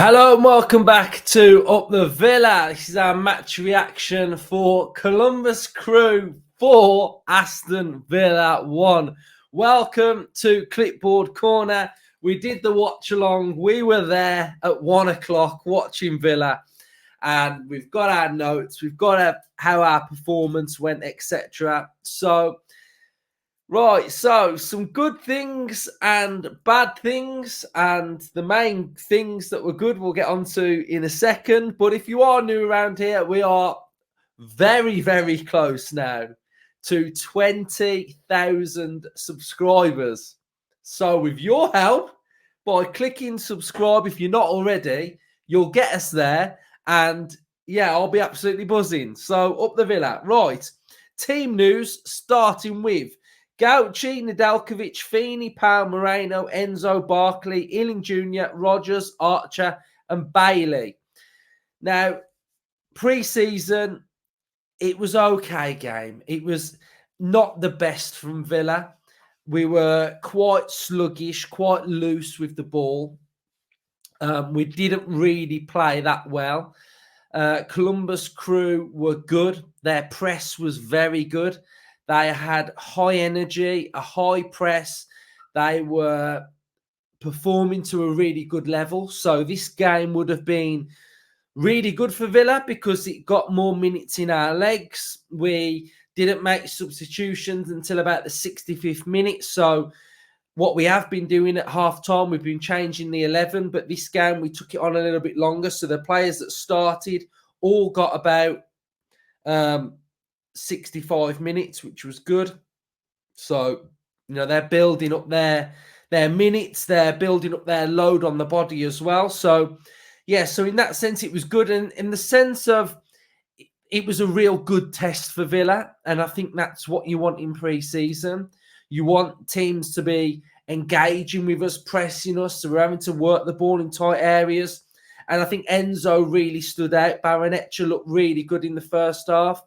Hello and welcome back to Up the Villa. This is our match reaction for Columbus Crew 4, Aston Villa 1. Welcome to Clipboard Corner. We did the watch along. We were there at 1 o'clock watching Villa, and we've got our notes. We've got how our performance went, etc. Right, so some good things and bad things, and the main things that were good we'll get onto in a second. But if you are new around here, we are very, very close now to 20,000 subscribers. So with your help, by clicking subscribe, if you're not already, you'll get us there. And yeah, I'll be absolutely buzzing. So up the Villa. Right, team news starting with Gauchi, Nedeljkovic, Feeney, Powell, Moreno, Enzo, Barkley, Ealing Jr., Rogers, Archer, and Bailey. Now, pre-season, it was okay game. It was not the best from Villa. We were quite sluggish, quite loose with the ball. We didn't really play that well. Columbus Crew were good. Their press was very good. They had high energy, a high press. They were performing to a really good level. So this game would have been really good for Villa because it got more minutes in our legs. We didn't make substitutions until about the 65th minute. So what we have been doing at half-time, we've been changing the 11. But this game, we took it on a little bit longer. So the players that started all got about 65 minutes, which was good. So, they're building up their minutes, they're building up their load on the body as well. So, yeah, so in that sense, it was good. And in the sense of it was a real good test for Villa. And I think that's what you want in pre-season. You want teams to be engaging with us, pressing us. So we're having to work the ball in tight areas. And I think Enzo really stood out. Barrenetcha looked really good in the first half.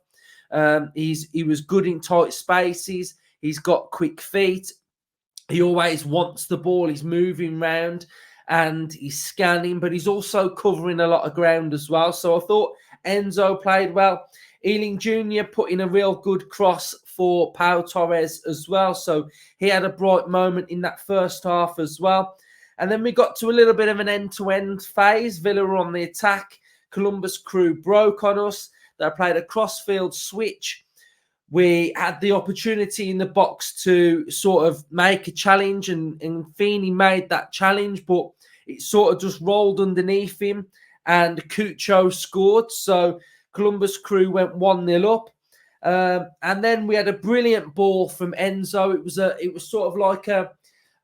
He was good in tight spaces. He's got quick feet. He always wants the ball. He's moving around and he's scanning, but he's also covering a lot of ground as well. So I thought Enzo played well. Ealing Jr. put in a real good cross for Pau Torres as well. So he had a bright moment in that first half as well. And then we got to a little bit of an end-to-end phase. Villa were on the attack. Columbus Crew broke on us. They played a cross-field switch. We had the opportunity in the box to sort of make a challenge, and Feeney made that challenge, but it sort of just rolled underneath him, and Cucho scored. So Columbus Crew went 1-0 up. And then we had a brilliant ball from Enzo. It was sort of like a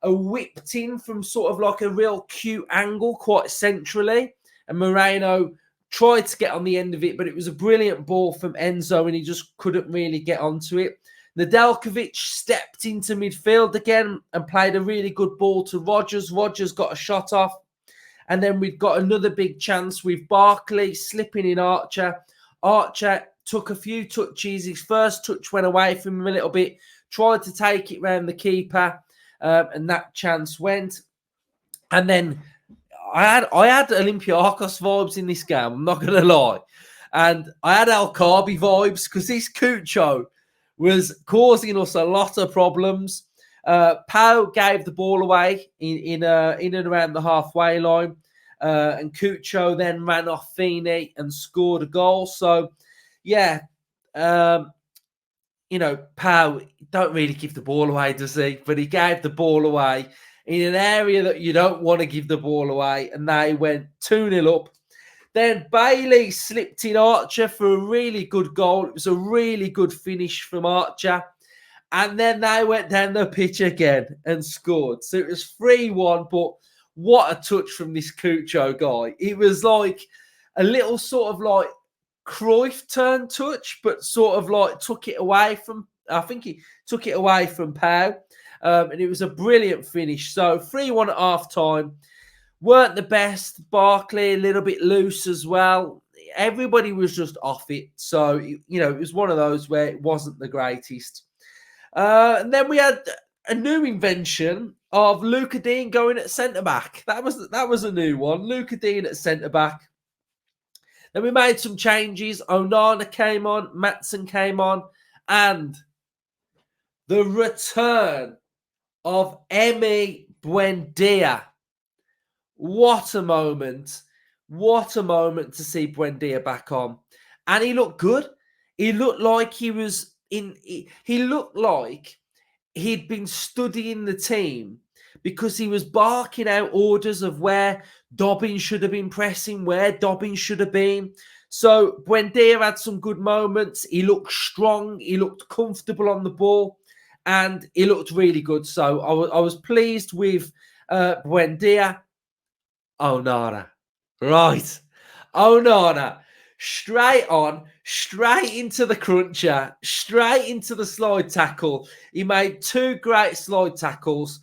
whipped in from sort of like a real cute angle, quite centrally. And Moreno tried to get on the end of it, but it was a brilliant ball from Enzo, and he just couldn't really get onto it. Nedeljkovic stepped into midfield again and played a really good ball to Rogers. Rogers got a shot off. And then we've got another big chance with Barkley slipping in Archer. Archer took a few touches. His first touch went away from him a little bit, tried to take it round the keeper, and that chance went. And then I had Olympiacos vibes in this game, I'm not going to lie. And I had El Kaabi vibes because this Cucho was causing us a lot of problems. Pau gave the ball away in and around the halfway line. And Cucho then ran off Feeney and scored a goal. So, yeah, Pau don't really give the ball away, does he? But he gave the ball away in an area that you don't want to give the ball away, and they went 2-0 up. Then Bailey slipped in Archer for a really good goal. It was a really good finish from Archer. And then they went down the pitch again and scored. So it was 3-1, but what a touch from this Cucho guy. It was like a little sort of like Cruyff turn touch, but sort of like took it away from, I think he took it away from Pau. And it was a brilliant finish. So 3-1 at half-time. Weren't the best. Barkley a little bit loose as well. Everybody was just off it. So, it was one of those where it wasn't the greatest. And then we had a new invention of Luca Dean going at centre back. That was a new one. Luca Dean at centre back. Then we made some changes. Onana came on, Matson came on, and the return of Emi Buendia. What a moment. What a moment to see Buendia back on. And he looked good. He looked like he was in. He looked like he'd been studying the team because he was barking out orders of where Dobbin should have been pressing, where Dobbin should have been. So Buendia had some good moments. He looked strong. He looked comfortable on the ball. And he looked really good. So I was pleased with Buendia. Onana. Right. Onana. Straight on, straight into the cruncher, straight into the slide tackle. He made two great slide tackles.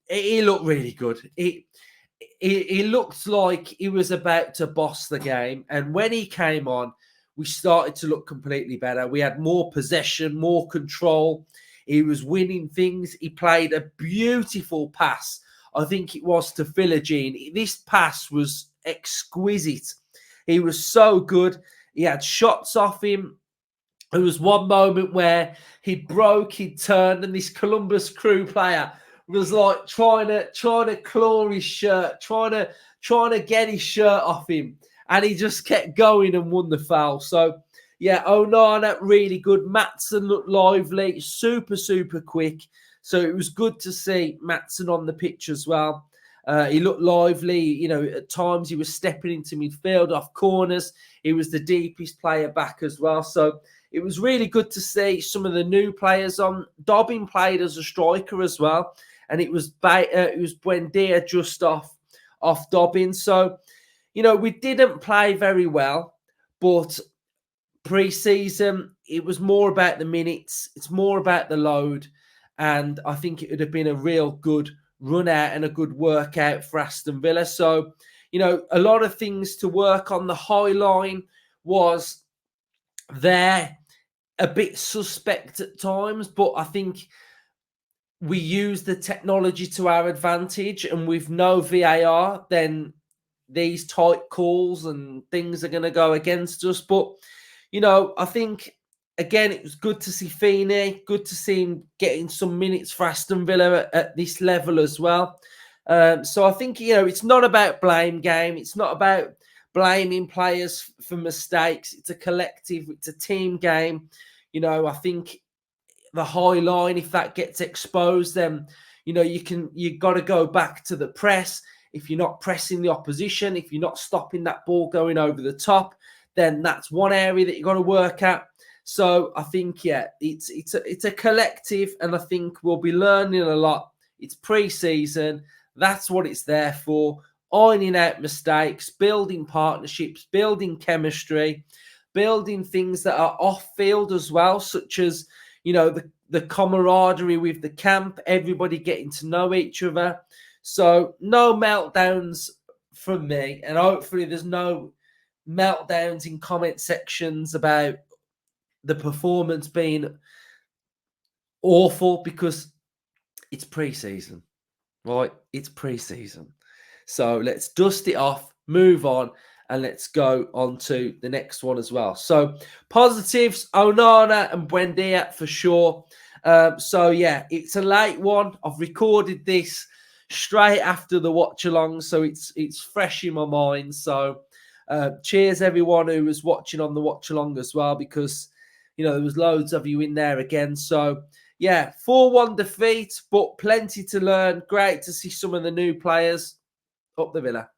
He looked really good. He looked like he was about to boss the game. And when he came on, we started to look completely better. We had more possession, more control. He was winning things. He played a beautiful pass. I think it was to Philogene. This pass was exquisite. He was so good. He had shots off him. There was one moment where he broke, he turned, and this Columbus Crew player was like trying to claw his shirt, trying to get his shirt off him, and he just kept going and won the foul. So yeah, Onana really good. Matson looked lively, super quick. So it was good to see Matson on the pitch as well. He looked lively. You know, at times he was stepping into midfield off corners. He was the deepest player back as well. So it was really good to see some of the new players on. Dobbin played as a striker as well, and it was Buendia just off Dobbin. So, you know, we didn't play very well, but pre-season it was more about the minutes. It's more about the load, and I think it would have been a real good run out and a good workout for Aston Villa. So, you know, a lot of things to work on. The high line was there, a bit suspect at times, but I think we use the technology to our advantage, and with no VAR, then these tight calls and things are going to go against us. But, you know, I think, again, it was good to see Feeney, good to see him getting some minutes for Aston Villa at this level as well. So I think, you know, it's not about blame game. It's not about blaming players for mistakes. It's a collective, it's a team game. You know, I think the high line, if that gets exposed, then, you know, you got to go back to the press. If you're not pressing the opposition, if you're not stopping that ball going over the top, then that's one area that you got to work at. So I think, yeah, it's a collective, and I think we'll be learning a lot. It's pre-season. That's what it's there for. Ironing out mistakes, building partnerships, building chemistry, building things that are off-field as well, such as, you know, the camaraderie with the camp, everybody getting to know each other. So no meltdowns from me, and hopefully there's no meltdowns in comment sections about the performance being awful, because it's pre-season, right? It's pre-season. So let's dust it off, move on, and let's go on to the next one as well. So positives, Onana and Buendia for sure. So yeah, it's a late one. I've recorded this straight after the watch along, so it's fresh in my mind. So cheers everyone who was watching on the watch along as well, because, you know, there was loads of you in there again. So yeah, 4-1 defeat, but plenty to learn. Great to see some of the new players. Up the Villa.